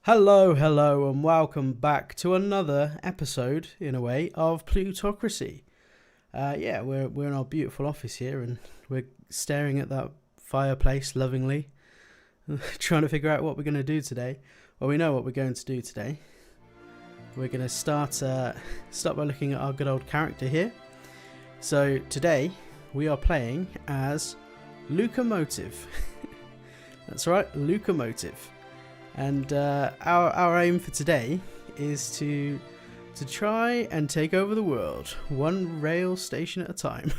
Hello, hello, and welcome back to another episode, in a way, of Plutocracy. We're in our beautiful office here, and we're staring at that fireplace lovingly, trying to figure out what we're going to do today. Well, we know what we're going to do today. We're going to start by looking at our good old character here. So today we are playing as Locomotive. That's right, Locomotive. And our aim for today is to try and take over the world, one rail station at a time.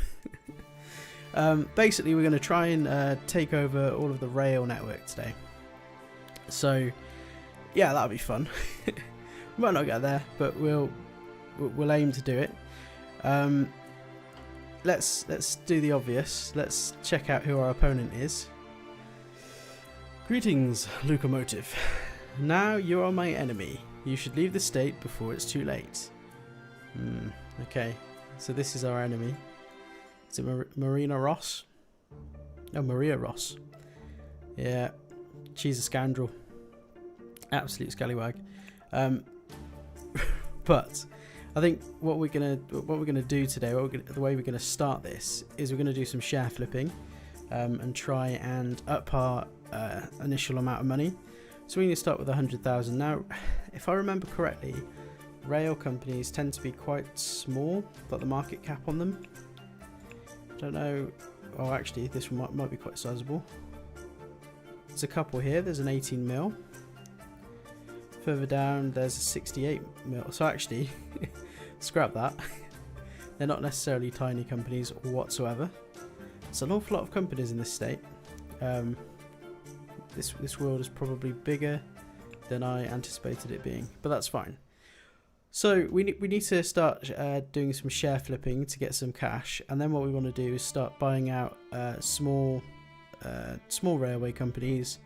Basically, we're going to try and take over all of the rail network today. So yeah, that'll be fun. We might not get there, but we'll aim to do it. Let's do the obvious. Let's check out who our opponent is. Greetings, locomotive. Now you are my enemy. You should leave the state before it's too late. Okay, so this is our enemy. Is it Marina Ross? Oh, Maria Ross. Yeah, she's a scoundrel. Absolute scallywag. But I think what we're gonna do today, the way we're gonna start this is we're gonna do some share flipping, and try and up our initial amount of money. So we're going to start with 100,000. Now, if I remember correctly, rail companies tend to be quite small, got the market cap on them. Don't know. Oh, actually, this one might be quite sizable. There's a couple here. There's an 18 mil. Further down, there's a 68 mil. So actually, scrap that. They're not necessarily tiny companies whatsoever. There's an awful lot of companies in this state. This world is probably bigger than I anticipated it being, but that's fine. So we need to start doing some share flipping to get some cash, and then what we want to do is start buying out small railway companies,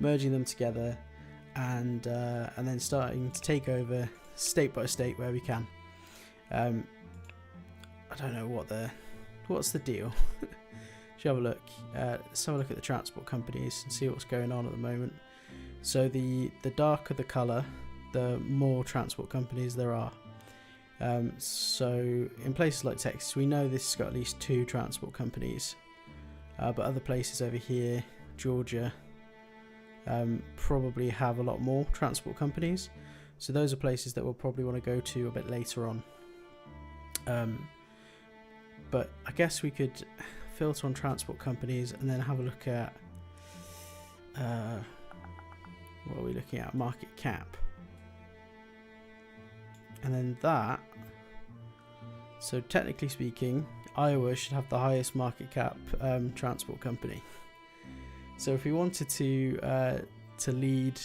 merging them together, and then starting to take over state by state where we can. I don't know what's the deal. Should have a look. Let's have a look at the transport companies and see what's going on at the moment. So the darker the colour, the more transport companies there are. So in places like Texas, we know this has got at least 2 transport companies, but other places over here, Georgia, probably have a lot more transport companies. So those are places that we'll probably want to go to a bit later on. But I guess we could filter on transport companies and then have a look at what are we looking at? Market cap. And then that, so technically speaking, Iowa should have the highest market cap transport company. So if we wanted to lead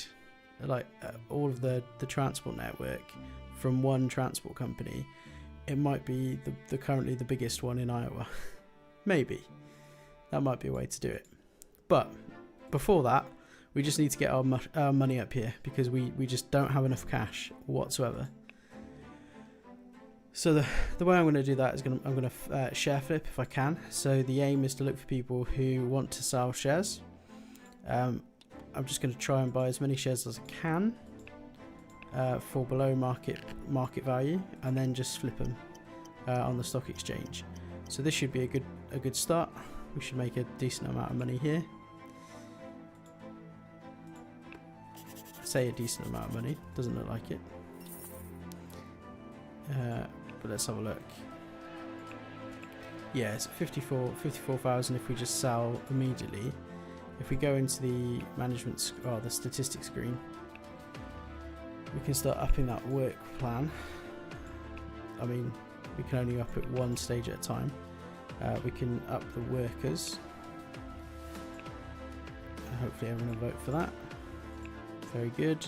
like all of the transport network from one transport company, it might be the currently the biggest one in Iowa. Maybe that might be a way to do it, but before that we just need to get our money up here, because we just don't have enough cash whatsoever. So the way I'm going to do that is I'm going to share flip if I can. So the aim is to look for people who want to sell shares. I'm just going to try and buy as many shares as I can for below market value, and then just flip them on the stock exchange. So this should be a good start. We should make a decent amount of money here. I say a decent amount of money, doesn't look like it. But let's have a look. Yeah, it's 54,000 if we just sell immediately. If we go into the management the statistics screen, we can start upping that work plan. I mean, we can only up it one stage at a time. We can up the workers. Hopefully everyone will vote for that. Very good.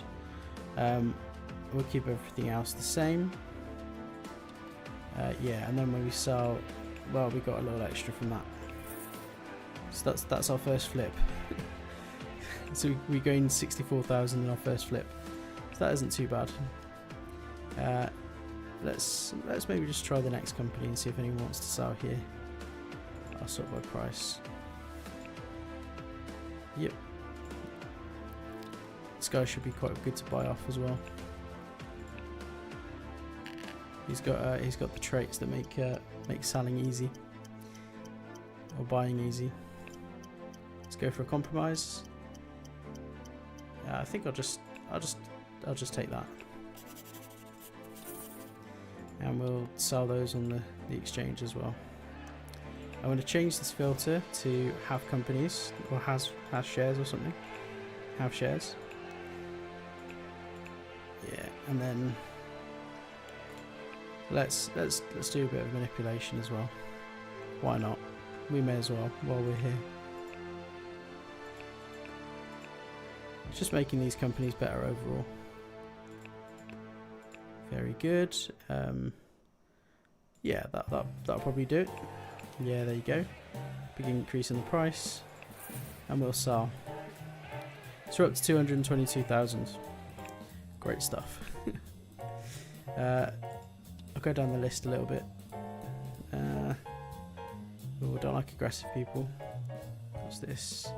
We'll keep everything else the same. Yeah, and then when we sell, well, we got a little extra from that. So that's our first flip. So we gained 64,000 in our first flip. So that isn't too bad. Let's maybe just try the next company and see if anyone wants to sell here. I'll sort by price. Yep. This guy should be quite good to buy off as well. He's got the traits that make selling easy or buying easy. Let's go for a compromise. I think I'll just take that, and we'll sell those on the exchange as well. I'm going to change this filter to have companies, or has shares or something. Have shares. Yeah, and then let's do a bit of manipulation as well. Why not? We may as well while we're here. It's just making these companies better overall. Very good. Yeah, that'll probably do it. Yeah, there you go. Big increase in the price, and we'll sell. So we're up to 222,000. Great stuff. I'll go down the list a little bit. Oh, don't like aggressive people. What's this?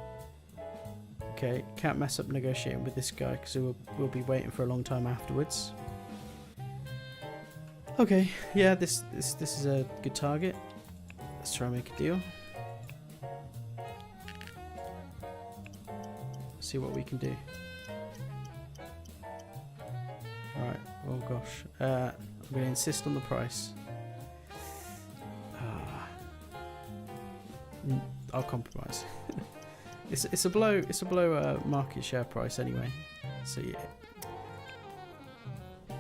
Okay, can't mess up negotiating with this guy because we'll be waiting for a long time afterwards. Okay, yeah, this is a good target. Let's try and make a deal. See what we can do. Alright, oh gosh. I'm going to insist on the price. I'll compromise. it's a below market share price anyway. So yeah.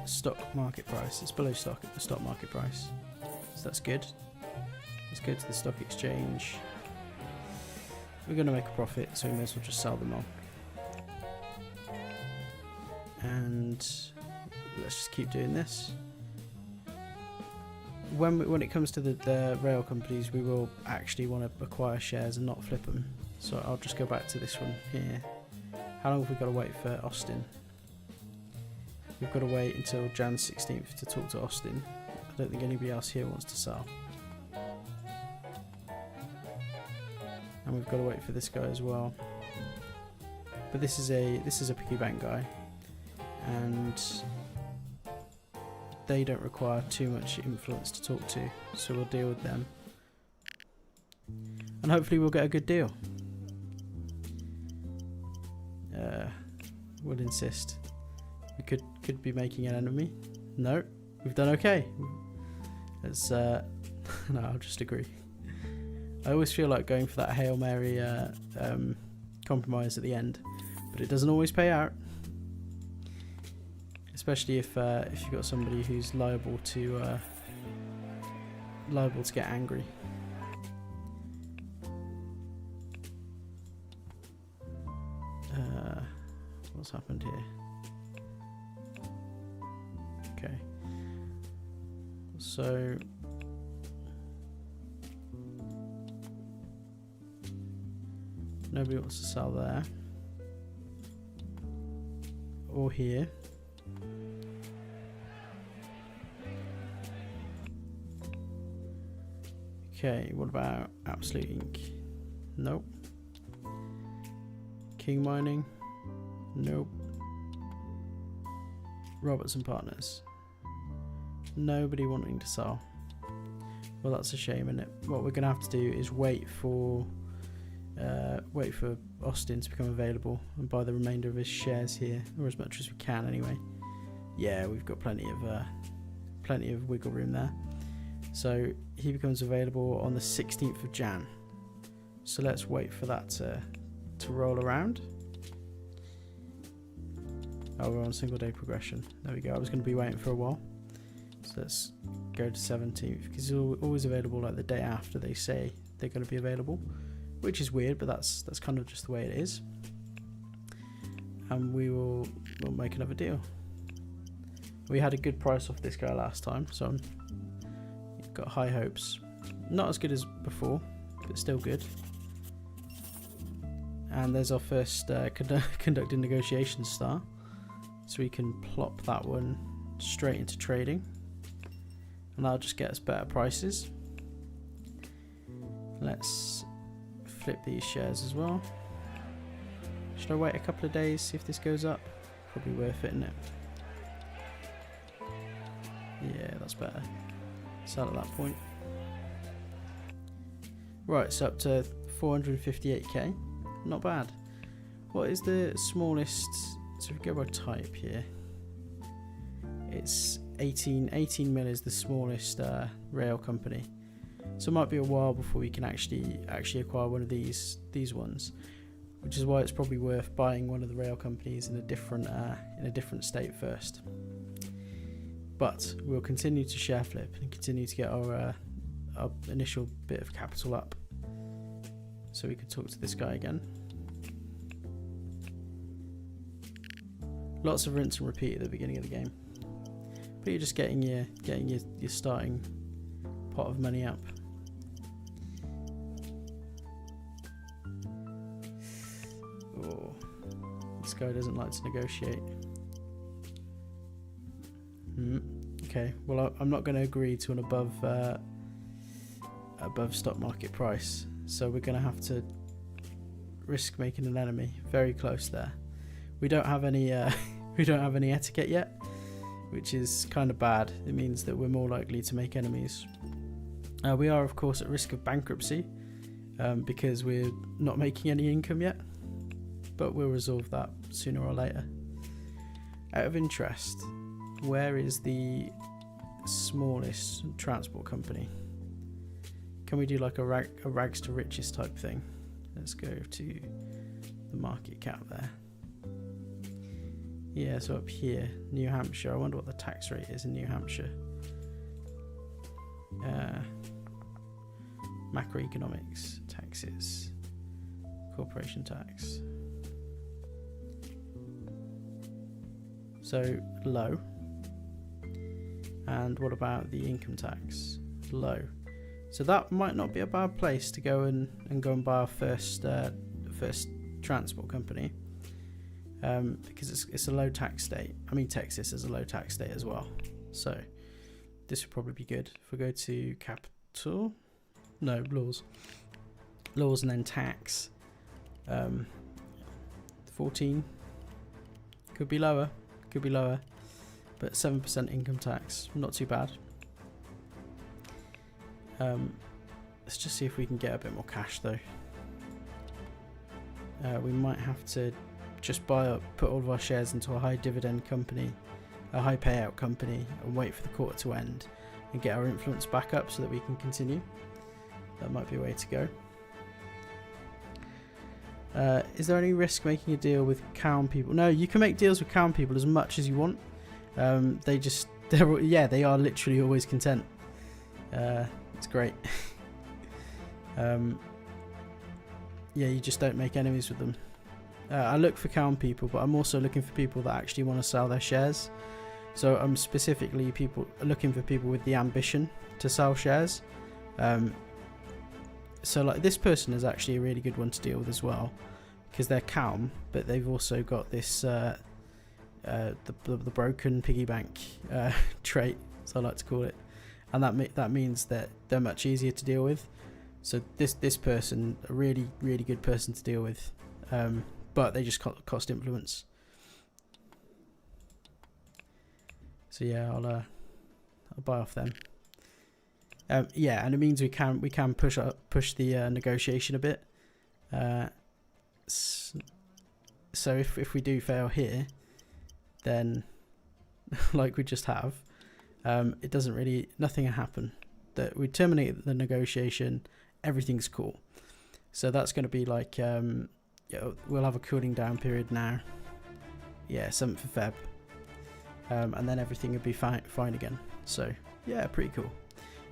Stock market price. It's below stock market price. So that's good. Let's go to the stock exchange. We're going to make a profit, so we may as well just sell them all. And let's just keep doing this. When it comes to the rail companies, we will actually want to acquire shares and not flip them. So I'll just go back to this one here. How long have we got to wait for Austin? We've got to wait until Jan 16th to talk to Austin. I don't think anybody else here wants to sell. And we've got to wait for this guy as well. But this is a piggy bank guy, and they don't require too much influence to talk to, so we'll deal with them. And hopefully we'll get a good deal. We'll insist. We could be making an enemy. No, we've done okay. Let's no, I'll just agree. I always feel like going for that Hail Mary compromise at the end, but it doesn't always pay out. Especially if you've got somebody who's liable to get angry. What's happened here? Okay. So nobody wants to sell there or here. Okay, what about Absolute Ink? Nope. King Mining? Nope. Roberts and Partners? Nobody wanting to sell. Well, that's a shame, isn't it? What we're going to have to do is wait for Austin to become available and buy the remainder of his shares here, or as much as we can anyway. Yeah, we've got plenty of wiggle room there. So he becomes available on the 16th of Jan. So let's wait for that to roll around. Oh, we're on single day progression. There we go. I was going to be waiting for a while. So let's go to 17th, because he's always available like the day after they say they're going to be available, which is weird, but that's kind of just the way it is. And we'll make another deal. We had a good price off this guy last time, so I've got high hopes. Not as good as before, but still good. And there's our first conducting negotiations star, so we can plop that one straight into trading, and that'll just get us better prices. Let's flip these shares as well. Should I wait a couple of days, see if this goes up? Probably worth it, isn't it? Yeah, that's better. Sell at that point. Right, so up to 458k. Not bad. What is the smallest? So if we go by type here, it's 18 mil is the smallest rail company. So it might be a while before we can actually acquire one of these ones, which is why it's probably worth buying one of the rail companies in a different state first. But we'll continue to share flip and continue to get our initial bit of capital up, so we could talk to this guy again. Lots of rinse and repeat at the beginning of the game, but you're just getting your starting pot of money up. Oh, this guy doesn't like to negotiate. Okay, well I'm not going to agree to an above stock market price, so we're going to have to risk making an enemy. Very close there. We don't have any etiquette yet, which is kind of bad. It means that we're more likely to make enemies. We are of course at risk of bankruptcy because we're not making any income yet, but we'll resolve that sooner or later. Out of interest, where is the smallest transport company? Can we do like a rags to riches type thing? Let's go to the market cap there. Yeah, so up here, New Hampshire. I wonder what the tax rate is in New Hampshire. Macroeconomics, taxes, corporation tax. So low. And what about the income tax? Low. So that might not be a bad place to go and buy our first transport company, because it's a low tax state. I mean, Texas is a low tax state as well, so this would probably be good. If we go to capital, no, laws, and then tax, 14, could be lower, but 7% income tax, not too bad. Let's just see if we can get a bit more cash though. We might have to just put all of our shares into a high dividend company, a high payout company, and wait for the quarter to end and get our influence back up so that we can continue. That might be a way to go. Is there any risk making a deal with Calm people? No, you can make deals with Calm people as much as you want. They are literally always content. It's great. Yeah, you just don't make enemies with them. I look for Calm people, but I'm also looking for people that actually want to sell their shares. So I'm specifically looking for people with the ambition to sell shares. So like this person is actually a really good one to deal with as well, because they're calm, but they've also got this the broken piggy bank trait, as I like to call it, and that means that they're much easier to deal with. So this person, a really good person to deal with, but they just cost influence. So yeah, I'll buy off them. Yeah, and it means we can push the negotiation a bit. So if we do fail here, then like we just have, it doesn't really, nothing will happen. That we terminate the negotiation, everything's cool. So that's going to be like, we'll have a cooling down period now. Yeah, 7th of Feb. And then everything will be fine again. So yeah, pretty cool.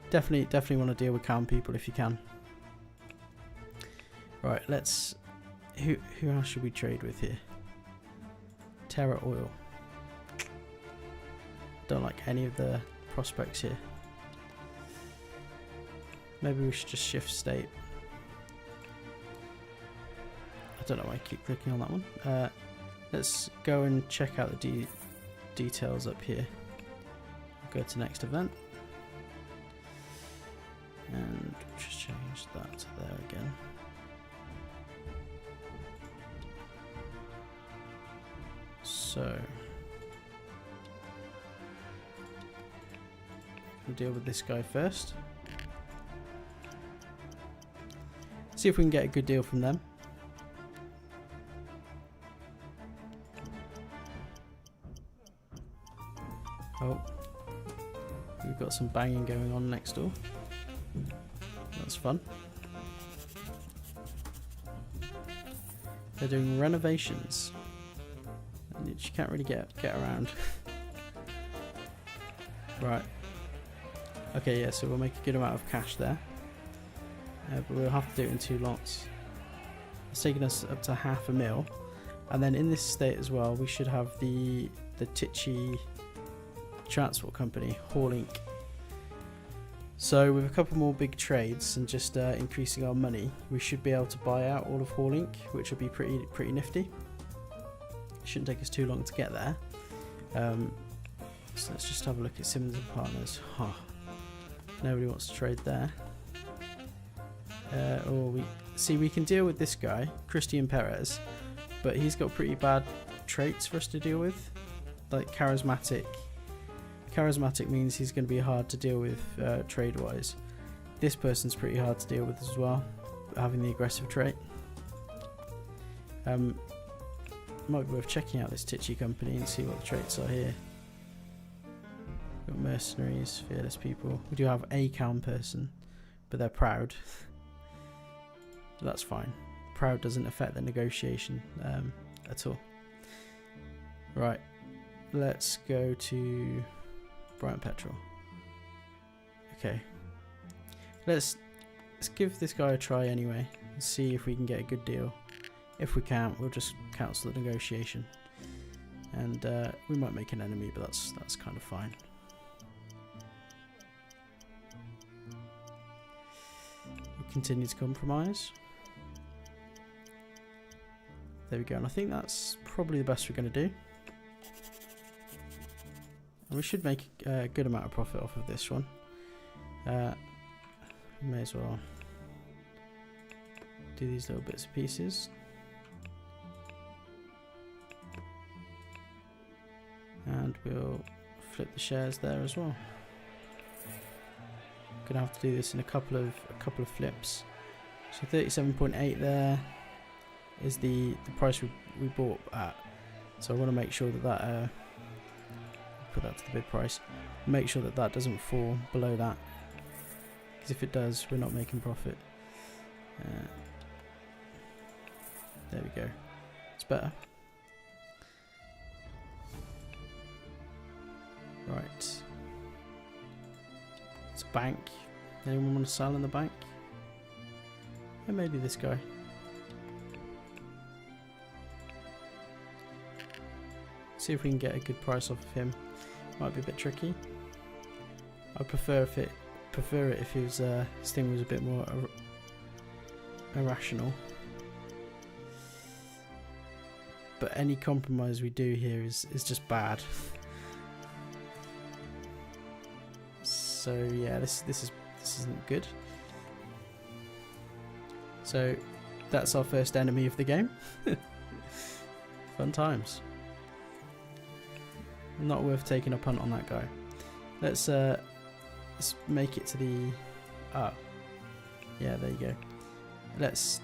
Definitely want to deal with calm people if you can. Right, let's. Who else should we trade with here? Terra Oil. Don't like any of the prospects here. Maybe we should just shift state. I don't know why I keep clicking on that one. Let's go and check out the details up here. Go to next event. And just change that to there again. So we'll deal with this guy first. See if we can get a good deal from them. Oh, we've got some banging going on next door. That's fun. They're doing renovations. And you can't really get around. Right. Okay, yeah, so we'll make a good amount of cash there. But we'll have to do it in 2 lots. It's taking us up to £500,000. And then in this state as well, we should have the Tichy transport company, Halllink. So with a couple more big trades and just increasing our money, we should be able to buy out all of Halllink, which will be pretty nifty. Shouldn't take us too long to get there. So let's just have a look at Simmons and Partners. Huh. Nobody wants to trade there. We can deal with this guy, Christian Perez, but he's got pretty bad traits for us to deal with, like charismatic. Charismatic means he's going to be hard to deal with trade-wise. This person's pretty hard to deal with as well, having the aggressive trait. Might be worth checking out this Tichy company and see what the traits are here. Got mercenaries, fearless people. We do have a calm person, but they're proud. That's fine. Proud doesn't affect the negotiation at all. Right, let's go to Brighton Petrol. Okay, let's give this guy a try anyway and see if we can get a good deal. If we can't, we'll just cancel the negotiation, and we might make an enemy, but that's kind of fine. We'll continue to compromise. There we go, and I think that's probably the best we're going to do. And we should make a good amount of profit off of this one. May as well do these little bits and pieces. And we'll flip the shares there as well. Gonna have to do this in a couple of flips. So 37.8 there is the price we bought at. So I want to make sure that put that to the bid price. Make sure that doesn't fall below that, because if it does, we're not making profit. There we go. It's better. Right. It's a bank. Anyone want to sell in the bank? Yeah, maybe this guy. See if we can get a good price off of him. Might be a bit tricky. I'd prefer it if his thing was a bit more irrational. But any compromise we do here is just bad. So yeah, this isn't good. So that's our first enemy of the game. Fun times. Not worth taking a punt on that guy. Let's make it to the... Oh. Yeah, there you go. Let's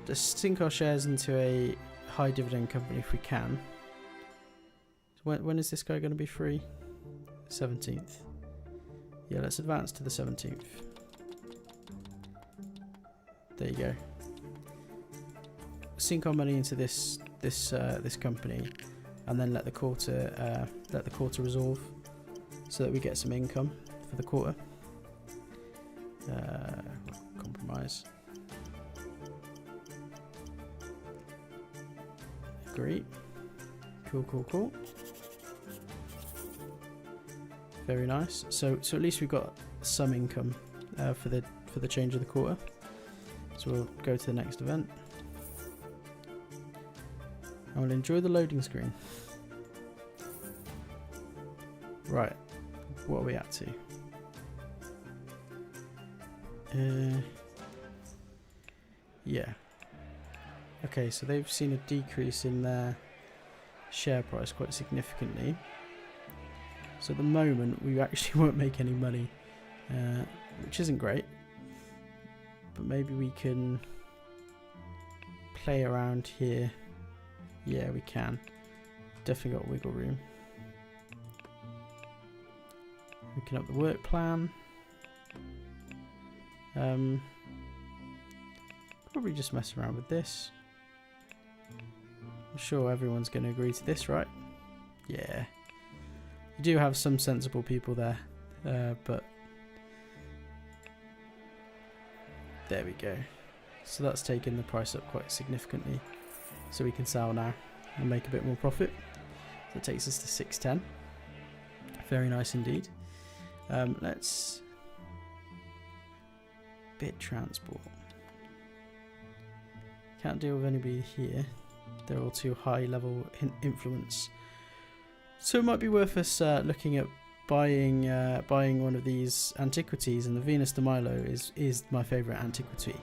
just sink our shares into a high dividend company if we can. When is this guy going to be free? 17th. Yeah, let's advance to the 17th. There you go. Sink our money into this company, and then let the quarter resolve, so that we get some income for the quarter. Compromise. Great. Cool. Very nice. So at least we've got some income for the change of the quarter. So we'll go to the next event. And we'll enjoy the loading screen. Right. What are we at to? Yeah. Okay, so they've seen a decrease in their share price quite significantly. So at the moment, we actually won't make any money, which isn't great. But maybe we can play around here. Yeah, we can. Definitely got wiggle room. We can up the work plan. Probably just mess around with this. I'm sure everyone's going to agree to this, right? Yeah. You do have some sensible people there, but there we go. So that's taken the price up quite significantly. so we can sell now and make a bit more profit. So it takes us to 610. Very nice indeed. Let's bit transport. Can't deal with anybody here. They're all too high level influence. So it might be worth us looking at buying one of these antiquities, and the Venus de Milo is my favourite antiquity.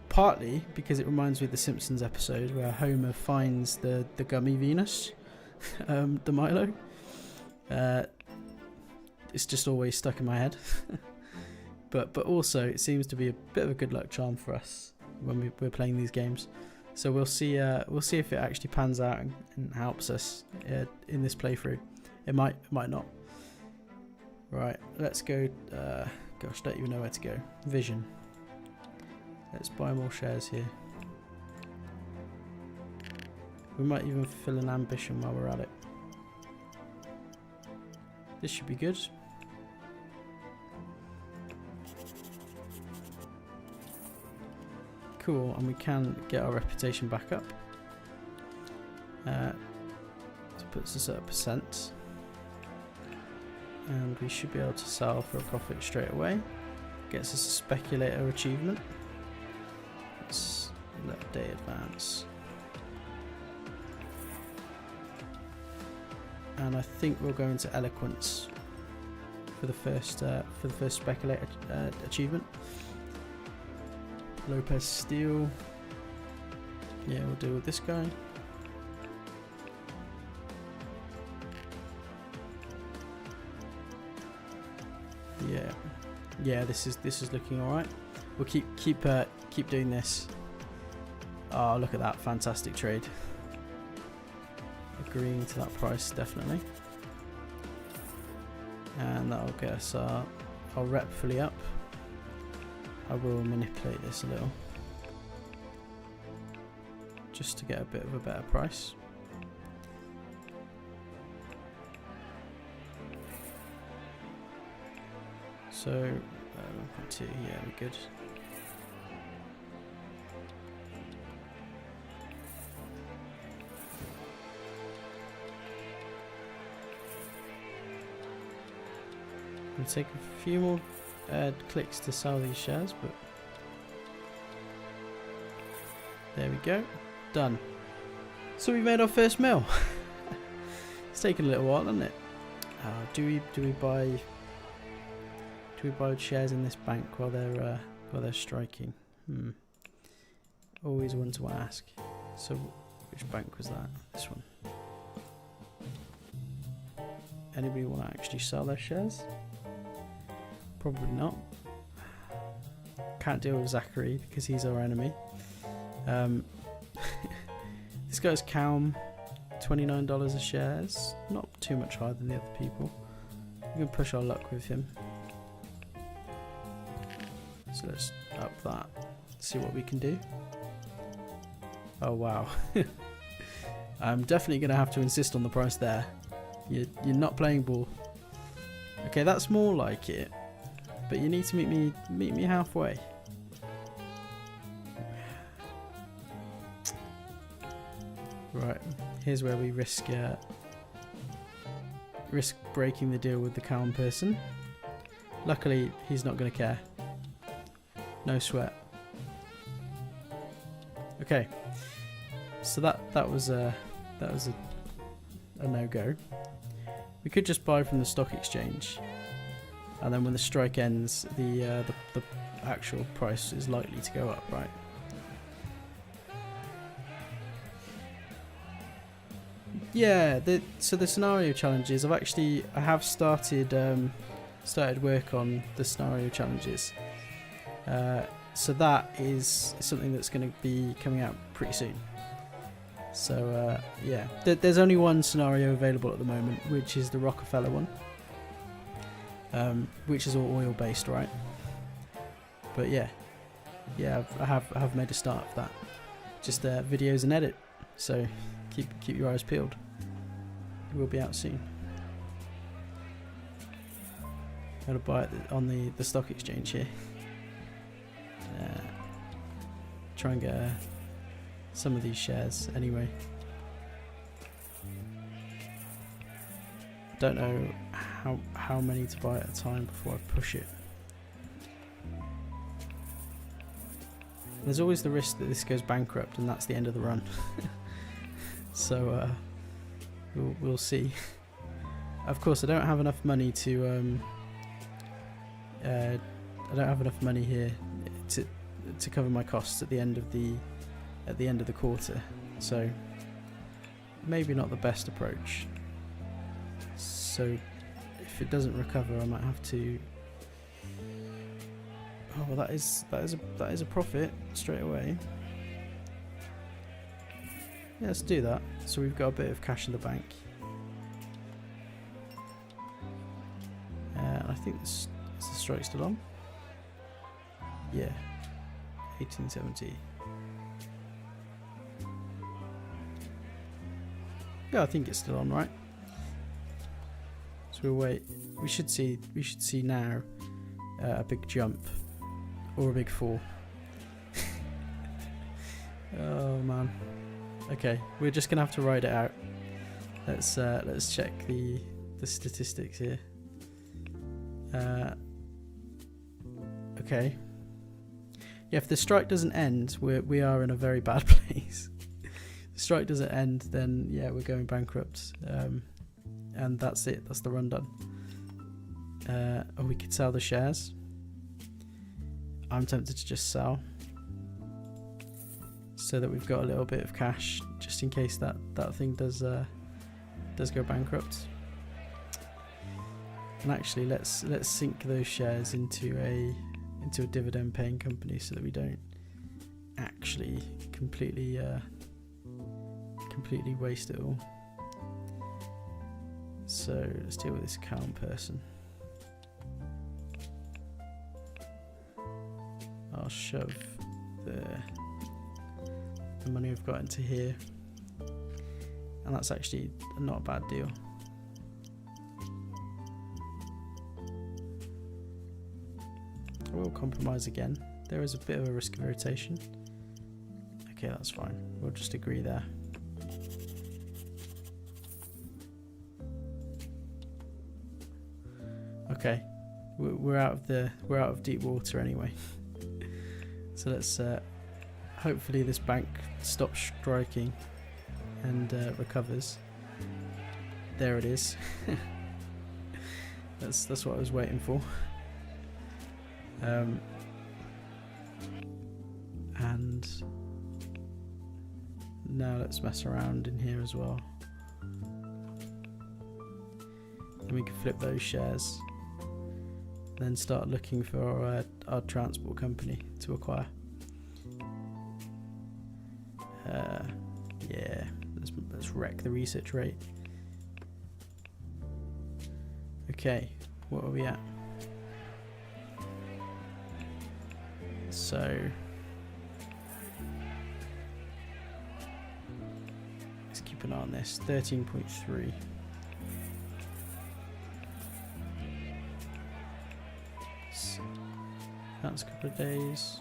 Partly because it reminds me of the Simpsons episode where Homer finds the gummy Venus de Milo. It's just always stuck in my head. but also it seems to be a bit of a good luck charm for us when we're playing these games. So we'll see if it actually pans out and helps us in this playthrough. It might not. Right, let's go. Gosh, don't even know where to go. Vision. Let's buy more shares here. We might even fill an ambition while we're at it. This should be good. Cool, and we can get our reputation back up. So puts us at a %. And we should be able to sell for a profit straight away. Gets us a speculator achievement. Let's let day advance. And I think we'll go into eloquence for the first speculator achievement. Lopez Steel. Yeah, we'll deal with this guy. Yeah, this is looking all right. We'll keep doing this. Oh, look at that fantastic trade. Agreeing to that price, definitely. And that'll get us our rep fully up. I will manipulate this a little just to get a bit of a better price. So 1.2, yeah, we're good. It'll take a few more clicks to sell these shares, but there we go, done. So we made our first mil. It's taken a little while, hasn't it? Do we buy shares in this bank while they're striking? Always one to ask. So which bank was that? This one. Anybody want to actually sell their shares? Probably not. Can't deal with Zachary because he's our enemy. This guy's calm, $29 a shares. Not too much higher than the other people. We can push our luck with him. So let's up that. See what we can do. Oh wow. I'm definitely going to have to insist on the price there. You're not playing ball. Okay, that's more like it. But you need to meet me halfway. Right, here's where we risk breaking the deal with the calm person. Luckily, he's not going to care. No sweat. Okay, so that was a no-go. We could just buy from the stock exchange, and then when the strike ends, the actual price is likely to go up, right? Yeah. So the scenario challenges, I have started work on the scenario challenges. So that is something that's going to be coming out pretty soon. So yeah, there's only one scenario available at the moment, which is the Rockefeller one, which is all oil based, right? But yeah, I have made a start of that. Just videos and edit. So keep your eyes peeled. It will be out soon. Got to buy it on the stock exchange here. try and get some of these shares anyway. Don't know how many to buy at a time before I push it. There's always the risk that this goes bankrupt and that's the end of the run. So we'll see. Of course, I don't have enough money to. I don't have enough money here to cover my costs at the end of the quarter. So maybe not the best approach. So if it doesn't recover, I might have to. Oh well, that is a profit straight away. Yeah, let's do that. So we've got a bit of cash in the bank. I think is the strike still on? Yeah, 1870. Yeah, I think it's still on, right? So we'll wait. We should see now a big jump or a big fall. Oh man. Okay, we're just gonna have to ride it out. Let's check the statistics here. Okay. Yeah, if the strike doesn't end, we are in a very bad place. If the strike doesn't end, then yeah, we're going bankrupt. And that's it. That's the run done. Or we could sell the shares. I'm tempted to just sell, so that we've got a little bit of cash just in case that thing does go bankrupt. And actually, let's sink those shares into a dividend paying company so that we don't actually completely waste it all. So let's deal with this calm person. I'll shove the money we've got into here, and that's actually not a bad deal. I will compromise again. There is a bit of a risk of irritation. Okay, that's fine. We'll just agree there. Okay, we're out of deep water anyway. So let's hopefully this bank stops striking and recovers. There it is. That's what I was waiting for. And now let's mess around in here as well. And we can flip those shares. Then start looking for our transport company to acquire. Yeah, let's wreck the research rate. Okay, what are we at? So let's keep an eye on this. 13.3. That's a couple of days.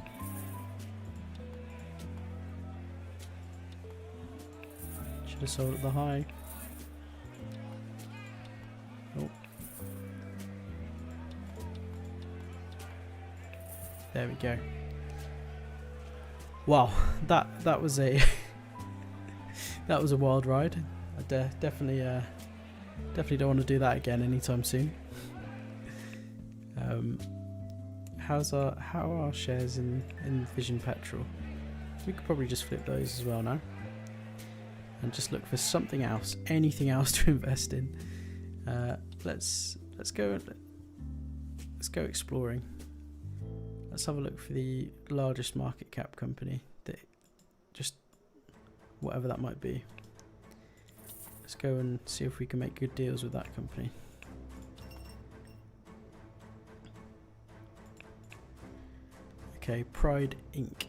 Should have sold at the high. Oh. There we go. Wow, that was a that was a wild ride. I definitely don't want to do that again anytime soon. How are our shares in Vision Petrol? We could probably just flip those as well now, and just look for something else, anything else to invest in. Let's go exploring. Let's have a look for the largest market cap company, that just whatever that might be. Let's go and see if we can make good deals with that company. Okay, Pride Inc.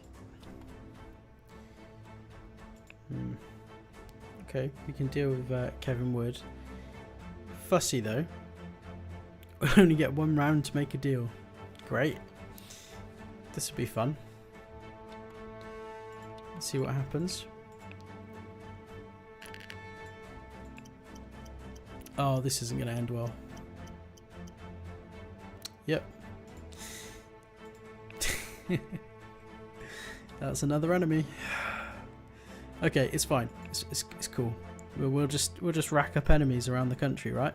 Okay, we can deal with Kevin Wood. Fussy though. We'll only get one round to make a deal. Great. This would be fun. Let's see what happens. Oh, this isn't going to end well. Yep. That's another enemy. Okay, it's fine. It's cool. We'll just rack up enemies around the country, right?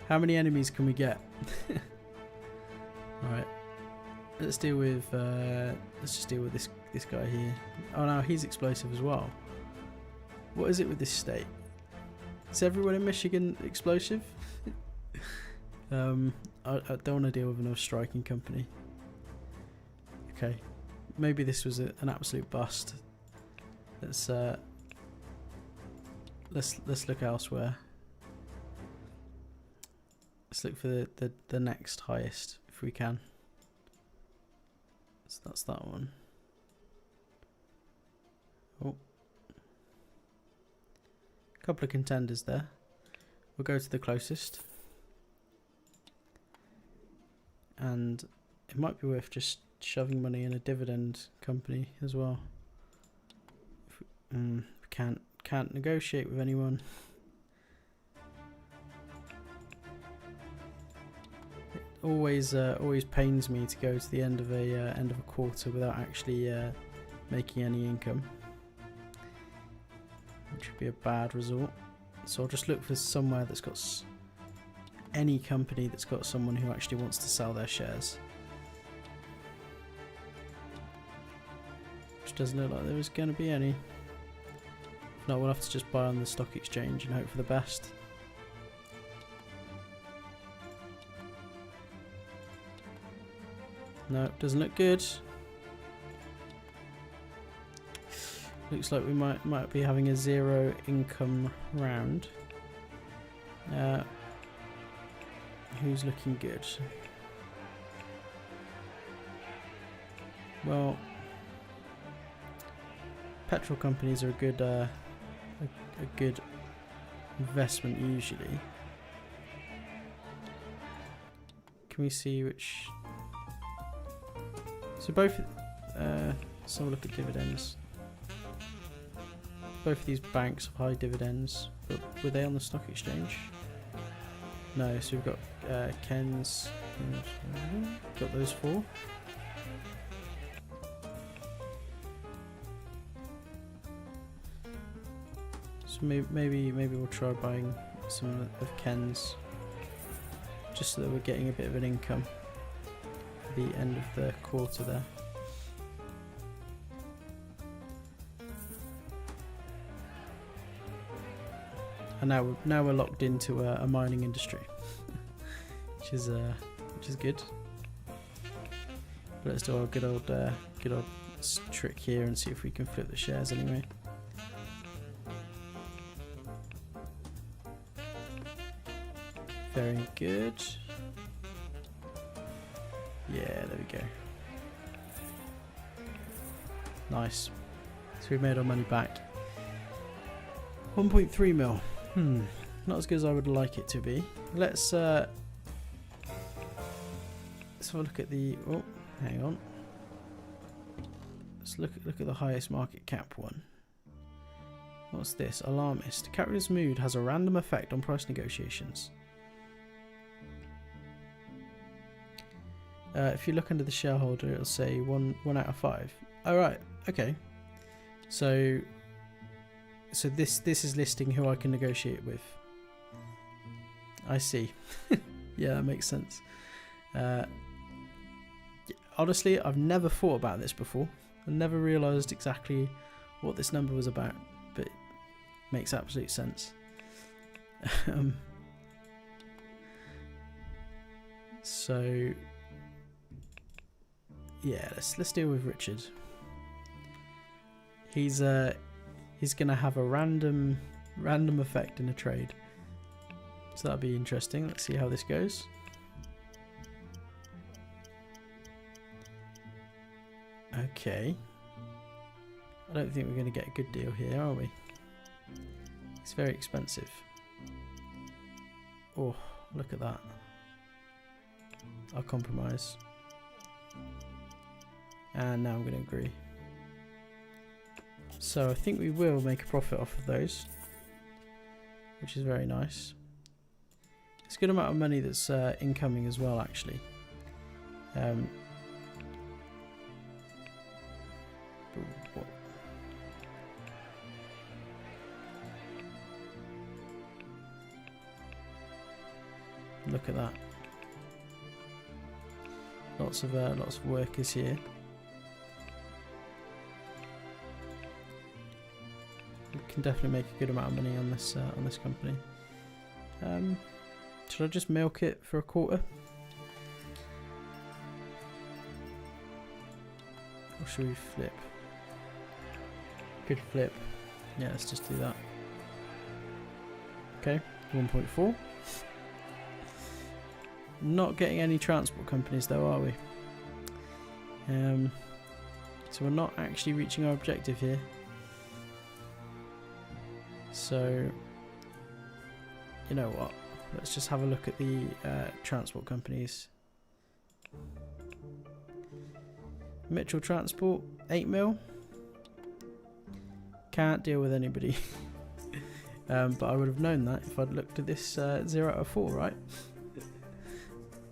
How many enemies can we get? All right. Let's deal with. Let's just deal with this guy here. Oh no, he's explosive as well. What is it with this state? Is everyone in Michigan explosive? I don't want to deal with another striking company. Okay, maybe this was an absolute bust. Let's look elsewhere. Let's look for the next highest if we can. So that's that one. Oh, a couple of contenders there. We'll go to the closest, and it might be worth just shoving money in a dividend company as well. If we can't negotiate with anyone. It always pains me to go to the end of a quarter without actually making any income, which would be a bad result. So I'll just look for somewhere that's got any company that's got someone who actually wants to sell their shares. Which doesn't look like there is going to be any. If not, we'll have to just buy on the stock exchange and hope for the best. No, doesn't look good. Looks like we might be having a zero income round. Who's looking good? Well, petrol companies are a good investment usually. Can we see which? So both. Let's have a look at dividends. Both of these banks have high dividends, but were they on the stock exchange? No, so we've got Ken's, got those four. So maybe we'll try buying some of Ken's, just so that we're getting a bit of an income at the end of the quarter there. And now we're locked into a mining industry, which is good. But let's do our good old trick here and see if we can flip the shares anyway. Very good. Yeah, there we go. Nice. So we've made our money back. 1.3 mil. Not as good as I would like it to be. Let's have a look at the. Oh, hang on. Let's look at the highest market cap one. What's this? Alarmist. Character's mood has a random effect on price negotiations. If you look under the shareholder, it'll say 1 out of 5. Oh right. Okay. So this is listing who I can negotiate with. I see. Yeah, that makes sense. Honestly, I've never thought about this before. I never realised exactly what this number was about, but it makes absolute sense. So yeah, let's deal with Richard. He's gonna have a random effect in a trade, so that'll be interesting. Let's see how this goes. Okay, I don't think we're gonna get a good deal here, are we? It's very expensive. Oh, look at that. I'll compromise, and now I'm gonna agree. So I think we will make a profit off of those, which is very nice. It's a good amount of money that's incoming as well, actually. Look at that. Lots of workers here. We can definitely make a good amount of money on this company. Should I just milk it for a quarter? Or should we flip? Could flip. Yeah, let's just do that. Okay, 1.4. Not getting any transport companies though, are we? So we're not actually reaching our objective here. So, you know what? Let's just have a look at the transport companies. Mitchell Transport, 8 mil. Can't deal with anybody. But I would have known that if I'd looked at this 0 out of 4, right?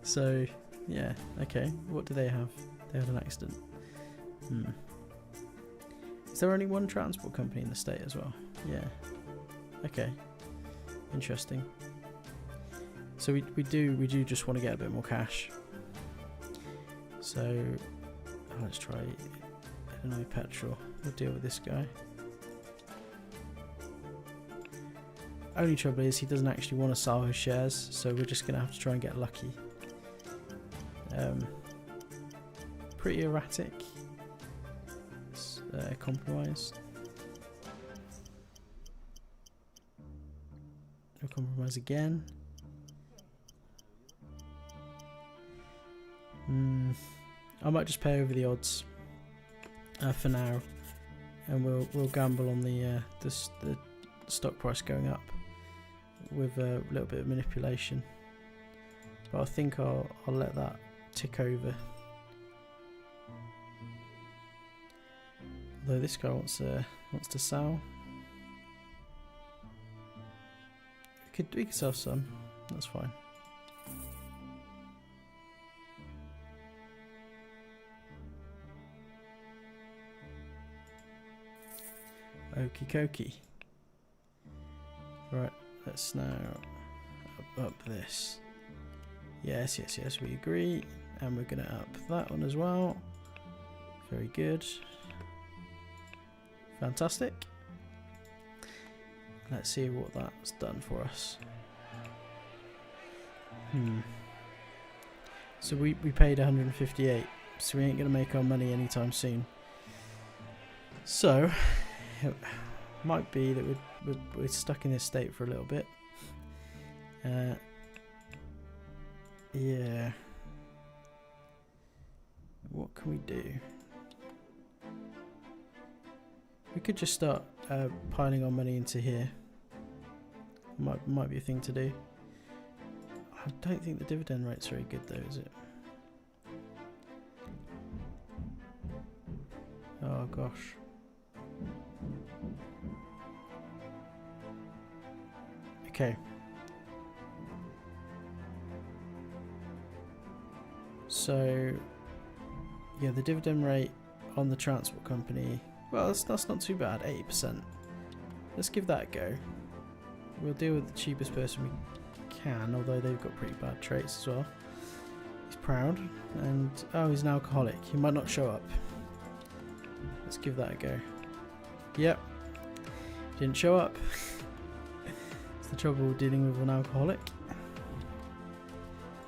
So, yeah, okay. What do they have? They had an accident. Is there only one transport company in the state as well? Yeah. Okay. Interesting. So we do just want to get a bit more cash. So let's try, I don't know, petrol. We'll deal with this guy. Only trouble is he doesn't actually want to sell his shares, so we're just gonna have to try and get lucky. Pretty erratic. It's compromised. We'll compromise again. I might just pay over the odds for now, and we'll gamble on the stock price going up with a little bit of manipulation. But I think I'll let that tick over. Although this guy wants to sell. We could sell some. That's fine. Okie dokie. Right, let's now up this. Yes, we agree. And we're going to up that one as well. Very good. Fantastic. Let's see what that's done for us. So we paid 158, so we ain't going to make our money anytime soon. So it might be that we're stuck in this state for a little bit. Yeah. What can we do? We could just start piling our money into here. Might be a thing to do. I don't think the dividend rate's very good though, is it? Oh gosh. Okay. So, yeah, the dividend rate on the transport company, well, that's not too bad, 80%. Let's give that a go. We'll deal with the cheapest person we can, although they've got pretty bad traits as well. He's proud, and oh, he's an alcoholic. He might not show up. Let's give that a go. Yep. Didn't show up. It's the trouble with dealing with an alcoholic.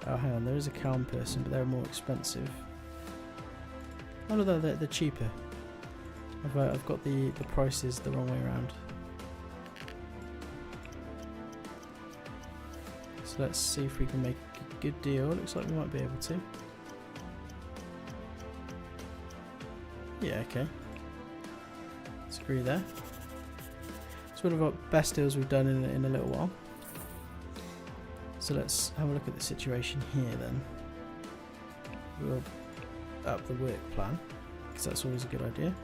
Oh, hang on, there is a calm person, but they're more expensive. Oh no, they're cheaper. I've got the prices the wrong way around. So let's see if we can make a good deal. Looks like we might be able to. Yeah, okay. Let's agree there. It's one of our best deals we've done in a little while. So let's have a look at the situation here then. We'll up the work plan, because that's always a good idea.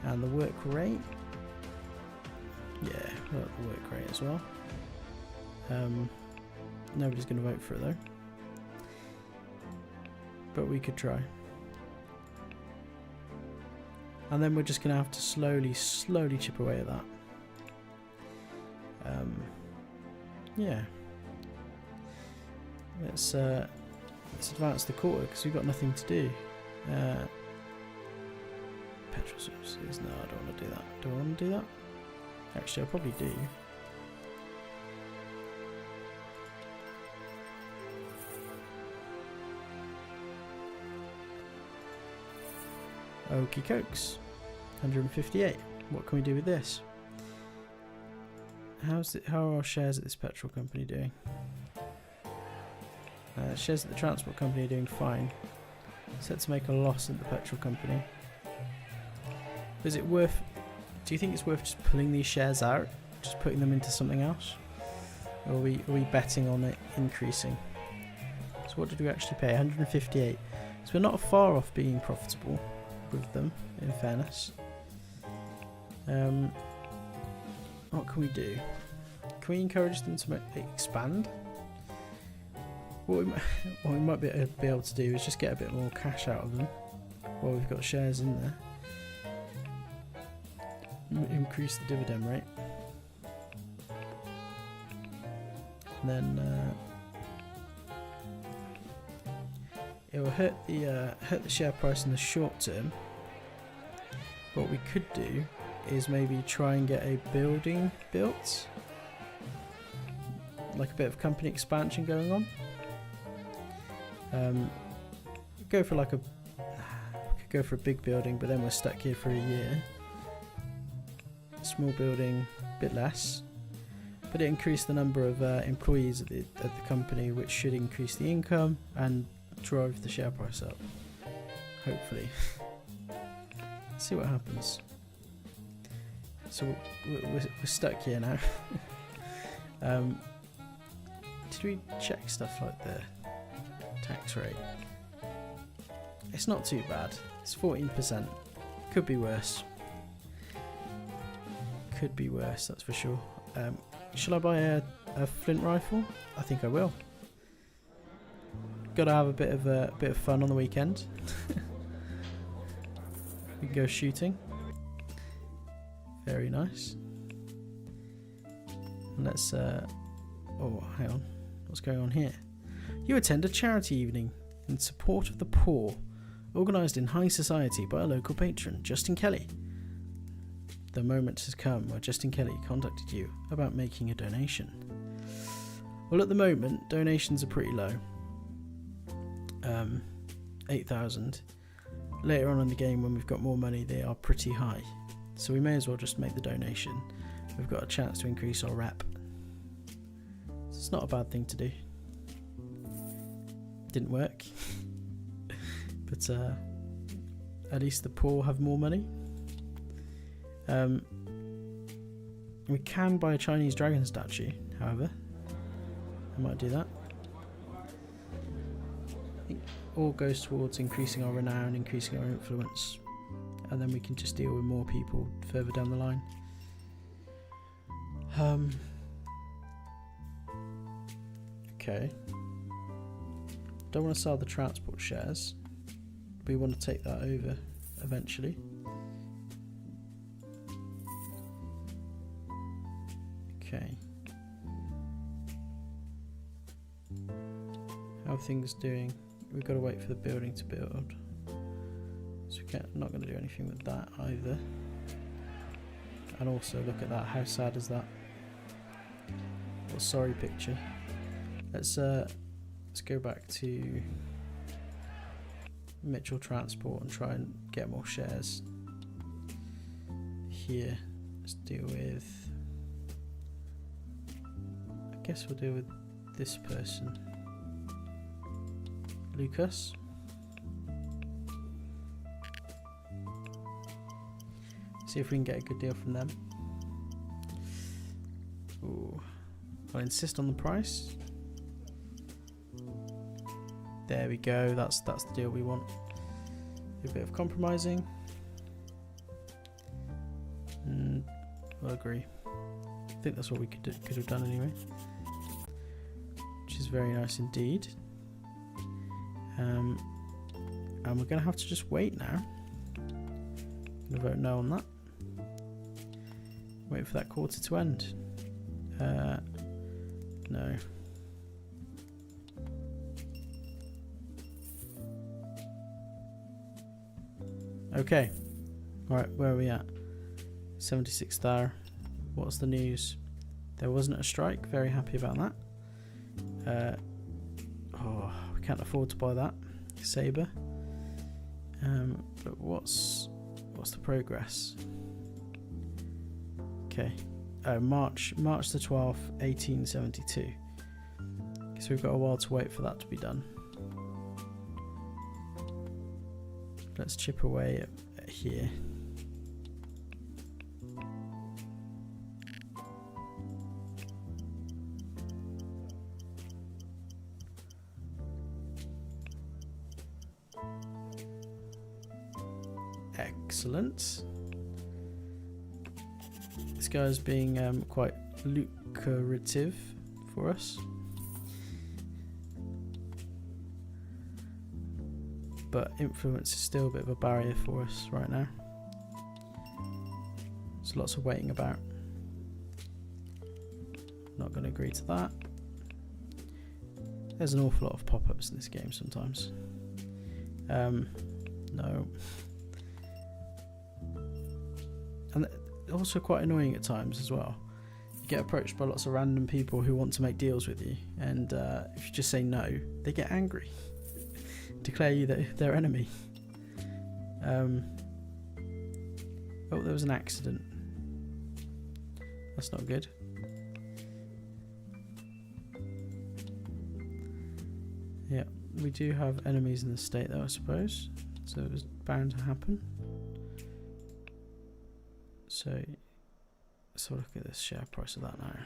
And the work rate. Yeah, we'll have the work rate as well. Nobody's going to vote for it though. But we could try. And then we're just going to have to slowly chip away at that. Yeah. Let's advance the quarter because we've got nothing to do. Petrol services. No, I don't want to do that. Do I want to do that? Actually, I probably do. Okie cokes. 158. What can we do with this? How are our shares at this petrol company doing? Shares at the transport company are doing fine. Set to make a loss at the petrol company. Is it worth... Do you think it's worth just pulling these shares out? Just putting them into something else? Or are we betting on it increasing? So what did we actually pay? 158. So we're not far off being profitable with them, in fairness. What can we do? Can we encourage them to expand? What we might be able to do is just get a bit more cash out of them while we've got shares in there. Increase the dividend rate. And then it will hurt the share price in the short term. What we could do is maybe try and get a building built, like a bit of company expansion going on. Go for like we could go for a big building, but then we're stuck here for a year. Small building, bit less, but it increased the number of employees at the company, which should increase the income and drive the share price up. Hopefully. Let's see what happens. So we're stuck here now. Did we check stuff like the tax rate? It's not too bad. It's 14%. Could be worse. Could be worse, that's for sure. Shall I buy a flint rifle? I think I will. Gotta have a bit of fun on the weekend. We can go shooting. Very nice. Let's oh, hang on. What's going on here? You attend a charity evening in support of the poor, organised in high society by a local patron, Justin Kelly. The moment has come where Justin Kelly contacted you about making a donation. Well, at the moment, donations are pretty low. 8,000. Later on in the game, when we've got more money, they are pretty high. So we may as well just make the donation. We've got a chance to increase our rep. So it's not a bad thing to do. Didn't work. But at least the poor have more money. We can buy a Chinese dragon statue, however. I might do that. It all goes towards increasing our renown, increasing our influence, and then we can just deal with more people further down the line. Okay. Don't want to sell the transport shares. We want to take that over eventually. Okay. How are things doing? We've got to wait for the building to build. So we're not going to do anything with that either. And also look at that. How sad is that? What a sorry picture. Let's go back to Mitchell Transport and try and get more shares. Here, let's deal with. I guess we'll deal with this person, Lucas. See if we can get a good deal from them. Ooh. I'll insist on the price. There we go. That's the deal we want. A bit of compromising. I'll agree. I think that's what we could have done anyway. Which is very nice indeed. And we're going to have to just wait now. I'm going to vote no on that. Wait for that quarter to end. No. Okay. Alright, where are we at? 76th hour. What's the news? There wasn't a strike. Very happy about that. Oh, we can't afford to buy that saber. But what's the progress? Okay. March the 12th, 1872. So we've got a while to wait for that to be done. Let's chip away at here. Excellent. This guy's being quite lucrative for us. But influence is still a bit of a barrier for us right now. There's lots of waiting about. Not going to agree to that. There's an awful lot of pop-ups in this game sometimes. No. And also quite annoying at times as well. You get approached by lots of random people who want to make deals with you, and if you just say no, they get angry. Declare you their enemy. Oh, there was an accident. That's not good. Yeah, we do have enemies in the state though, I suppose. So it was bound to happen. So let's have a look at this share price of that now.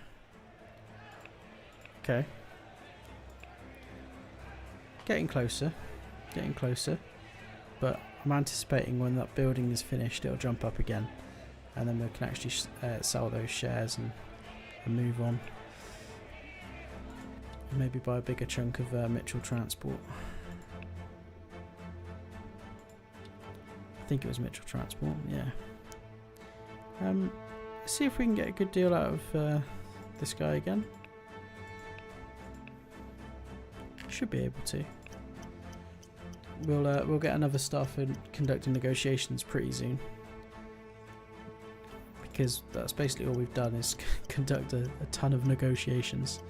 Okay. Getting closer. Getting closer. But I'm anticipating when that building is finished, it'll jump up again. And then we can actually sell those shares and move on. Maybe buy a bigger chunk of Mitchell Transport. I think it was Mitchell Transport, yeah. Let's see if we can get a good deal out of this guy again. Should be able to. We'll get another staff in conducting negotiations pretty soon. Because that's basically all we've done is conduct a ton of negotiations.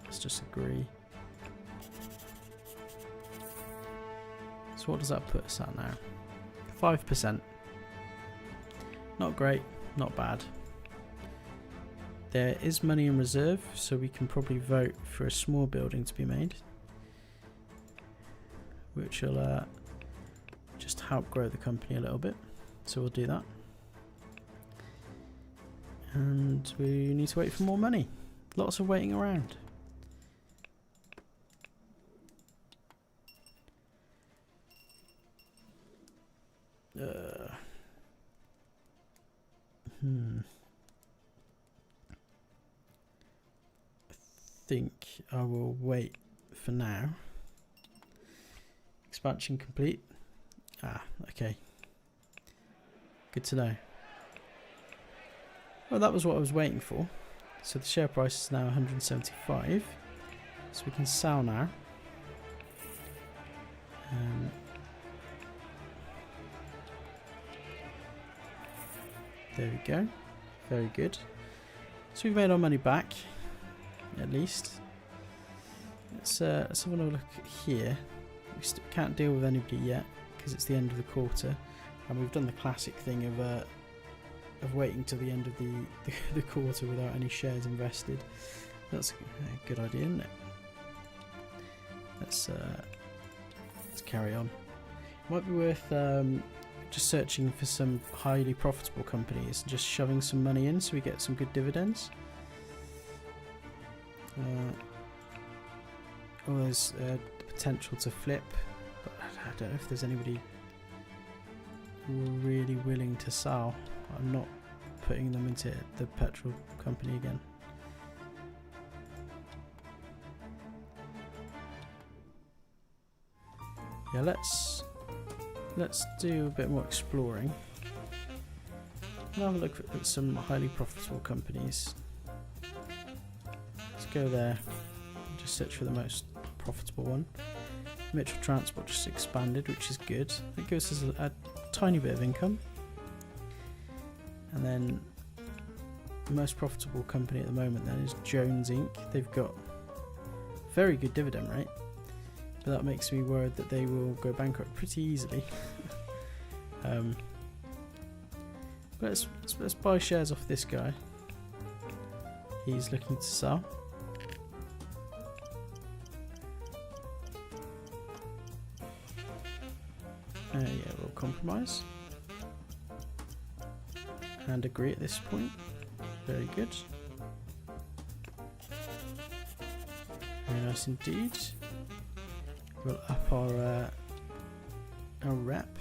Let's just agree. So what does that put us at now? 5%. Not great, not bad. There is money in reserve, so we can probably vote for a small building to be made, which will just help grow the company a little bit. So we'll do that. And we need to wait for more money. Lots of waiting around. I think I will wait for now. Expansion complete. Okay. Good to know. Well, that was what I was waiting for. So the share price is now 175. So we can sell now. There we go. Very good. So we've made our money back, at least. Let's have a look here. We can't deal with anybody yet because it's the end of the quarter, and we've done the classic thing of waiting till the end of the quarter without any shares invested. That's a good idea, isn't it? Let's carry on. Might be worth just searching for some highly profitable companies and just shoving some money in so we get some good dividends. There's the potential to flip, but I don't know if there's anybody who are really willing to sell. I'm not putting them into the petrol company again. Yeah, let's do a bit more exploring. I'll have a look at some highly profitable companies. Let's go there and just search for the most profitable one. Mitchell Transport just expanded, which is good. It gives us a tiny bit of income. And then the most profitable company at the moment then is Jones Inc. They've got a very good dividend rate, but that makes me worried that they will go bankrupt pretty easily. Let's buy shares off this guy. He's looking to sell. Yeah, we'll compromise and agree at this point. Very good. Very nice indeed. We'll up our rep.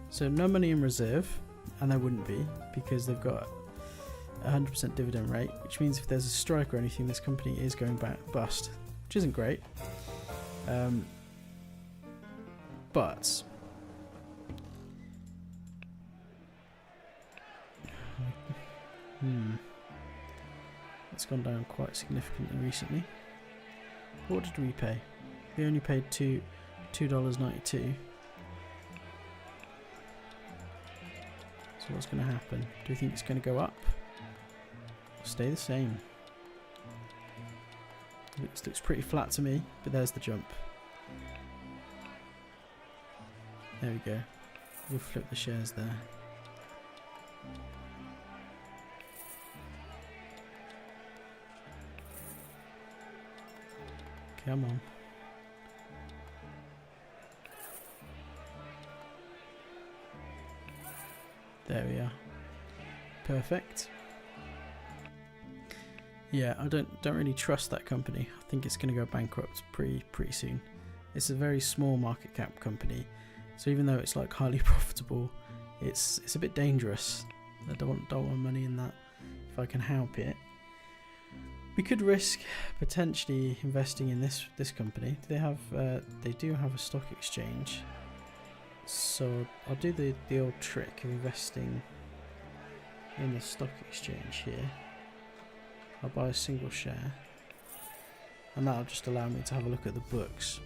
So no money in reserve, and there wouldn't be because they've got 100% dividend rate, which means if there's a strike or anything, this company is going bust, which isn't great. But it's gone down quite significantly recently. What did we pay? We only paid $2.92. So what's going to happen? Do you think it's going to go up? Or stay the same? Looks pretty flat to me, but there's the jump. There we go. We'll flip the shares there. Come on. There we are. Perfect. Yeah, I don't really trust that company. I think it's going to go bankrupt pretty soon. It's a very small market cap company, so even though it's like highly profitable, it's a bit dangerous. I don't want money in that if I can help it. We could risk potentially investing in this company. They do have a stock exchange, so I'll do the old trick of investing in the stock exchange here. I'll buy a single share, and that'll just allow me to have a look at the books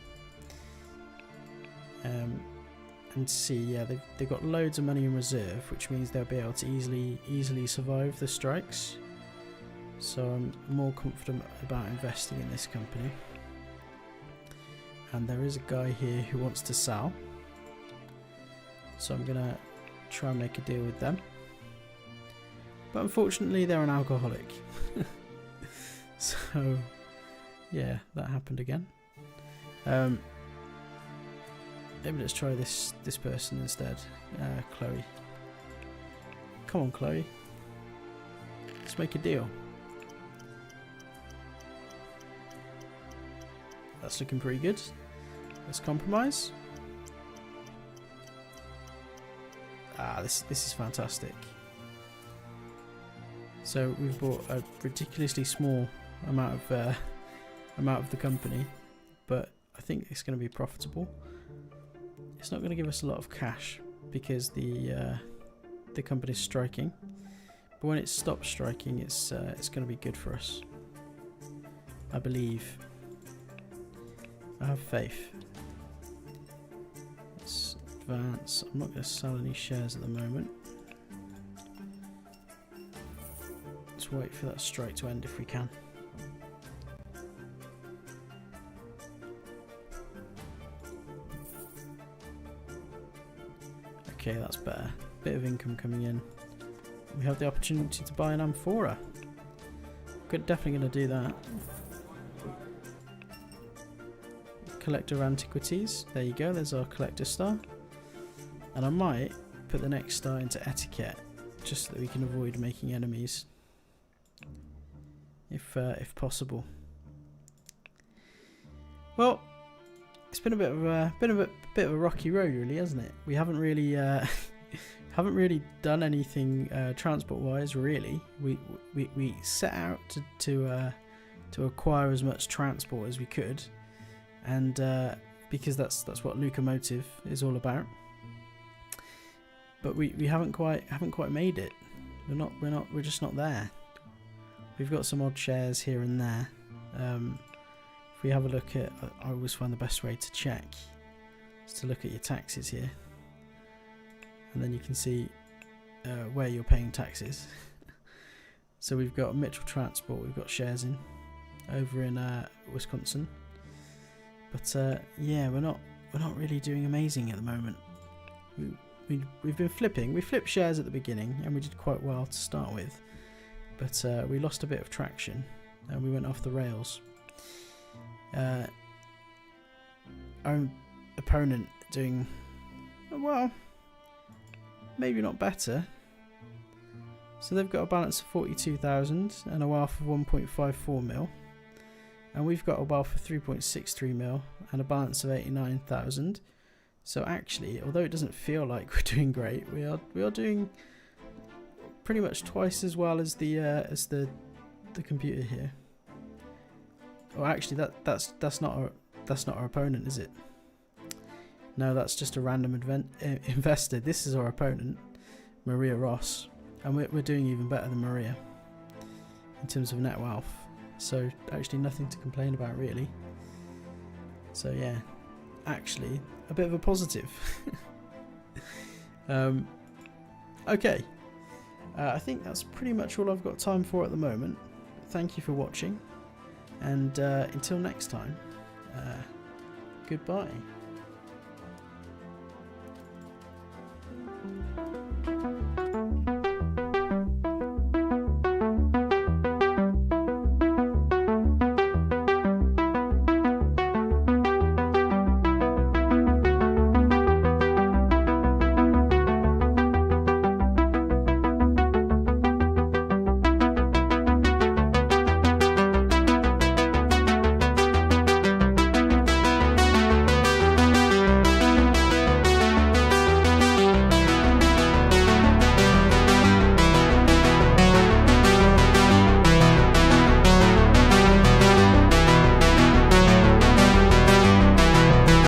and see. Yeah, they've got loads of money in reserve, which means they'll be able to easily survive the strikes. So I'm more confident about investing in this company. And there is a guy here who wants to sell, so I'm gonna try and make a deal with them. But unfortunately they're an alcoholic. So yeah, that happened again. Maybe let's try this person instead. Chloe. Come on, Chloe. Let's make a deal. That's looking pretty good. Let's compromise. This is fantastic. So we've bought a ridiculously small amount of the company, but I think it's going to be profitable. It's not going to give us a lot of cash because the company's striking, but when it stops striking, it's going to be good for us. I believe. I have faith. Let's advance. I'm not going to sell any shares at the moment. Let's wait for that strike to end if we can. Okay, that's better. Bit of income coming in. We have the opportunity to buy an amphora. Definitely going to do that. Collector Antiquities. There you go, there's our collector star. And I might put the next star into Etiquette, just so that we can avoid making enemies. If possible. Well, it's it's been a bit of a rocky road, really, hasn't it? We haven't really haven't really done anything transport wise, really. We set out to acquire as much transport as we could, and because that's what locomotive is all about. But we haven't quite made it. We're just not there. We've got some odd shares here and there. If we have a look at, I always find the best way to check is to look at your taxes here, and then you can see where you're paying taxes. So we've got Mitchell Transport, we've got shares in over in Wisconsin, but yeah, we're not really doing amazing at the moment. We've been flipping. We flipped shares at the beginning, and we did quite well to start with, but we lost a bit of traction, and we went off the rails. Our opponent doing well, maybe not better. So they've got a balance of 42,000 and a wealth of 1.54 mil, and we've got a wealth of 3.63 mil and a balance of 89,000. So actually, although it doesn't feel like we're doing great, we are doing pretty much twice as well as the computer here. Oh, actually, that's not our opponent, is it? No, that's just a random investor. This is our opponent, Maria Ross, and we're doing even better than Maria in terms of net wealth. So actually, nothing to complain about, really. So yeah, actually, a bit of a positive. Okay, I think that's pretty much all I've got time for at the moment. Thank you for watching, and until next time, goodbye.